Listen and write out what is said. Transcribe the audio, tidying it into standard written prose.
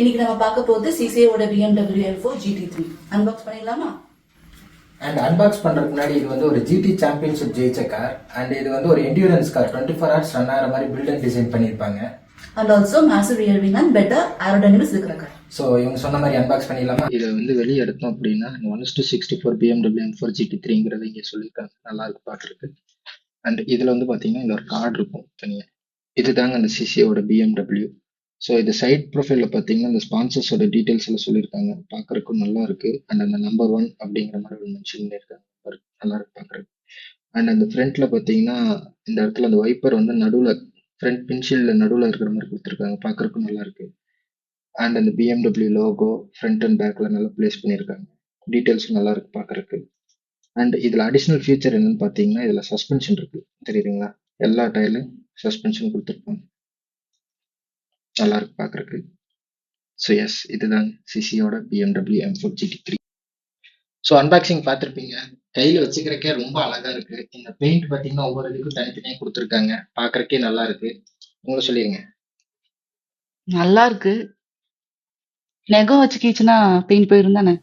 இன்னைக்கு நம்ம பார்க்க போகிறது சிசிஏவோட BMW M4 GT3 அன்பாக்ஸ் பண்ணிடலாமா? அண்ட் அன்பாக்ஸ் பண்றதுக்கு முன்னாடி இது வந்து ஒரு ஜிடி சாம்பியன்ஷிப் ஜெயிச்ச கார் அண்ட் இது வந்து ஒரு என்டியூரன்ஸ் கார் 24 ஹவர்ஸ் ரன் ஆகிற மாதிரி பில்ட் அண்ட் டிசைன் பண்ணியிருப்பாங்க. And also massive rear wing and better aerodynamics இருக்கிற கார். ஸோ இவங்க சொன்ன மாதிரி அன்பாக்ஸ் பண்ணிடலாமா? இதை வந்து வெளியே எடுத்தோம் அப்படின்னா 1:64 BMW M4 GT3ங்கிறத இங்கே சொல்லியிருக்காங்க. நல்லா இருக்கு பார்க்குறதுக்கு. அண்ட் இதில் வந்து பார்த்தீங்கன்னா இந்த ஒரு கார்டு இருக்கும் தனியாக. இதுதாங்க அந்த சிசியோட BMW. ஸோ இது சைட் ப்ரொஃபைலில் பார்த்தீங்கன்னா இந்த ஸ்பான்சர்ஸோட டீட்டெயில்ஸ் எல்லாம் சொல்லியிருக்காங்க. பார்க்குறக்கும் நல்லா இருக்கு. அண்ட் அந்த நம்பர் 1 அப்படிங்கிற மாதிரி ஒரு மென்ஷன் பண்ணியிருக்காங்க. நல்லா இருக்கு பார்க்குறதுக்கு. அண்ட் அந்த ஃப்ரண்ட்ல பார்த்தீங்கன்னா இந்த இடத்துல அந்த வைப்பர் வந்து நடுவில் ஃப்ரண்ட் பின்ஷீல்டில் நடுவில் இருக்கிற மாதிரி கொடுத்துருக்காங்க. பார்க்குறக்கும் நல்லா இருக்கு. அண்ட் அந்த BMW லோகோ ஃப்ரண்ட் அண்ட் பேக்கில் நல்லா பிளேஸ் பண்ணியிருக்காங்க. டீட்டெயில்ஸும் நல்லா இருக்கு பார்க்குறக்கு. அண்ட் இதில் அடிஷ்னல் ஃபீச்சர் என்னன்னு பார்த்தீங்கன்னா இதில் சஸ்பென்ஷன் இருக்கு. தெரியுதுங்களா? எல்லா டயர்லையும் சஸ்பென்ஷன் கொடுத்துருப்பாங்க. நல்லா இருக்கு பார்க்குறக்கு. ஸோ எஸ், இதுதான் சிசியோட BMW M4 GT3. So unboxing பார்த்துருப்பீங்க. கையில் வச்சுக்கிறக்கே ரொம்ப அழகா இருக்கு. இந்த பெயிண்ட் பார்த்தீங்கன்னா ஒவ்வொரு இதுக்கும் தனித்தனியாக கொடுத்துருக்காங்க. பார்க்குறக்கே நல்லா இருக்கு. உங்களை சொல்லிடுங்க. நல்லா இருக்கு. நெகம் வச்சு கீச்சுனா பெயிண்ட் போயிரும் தானே?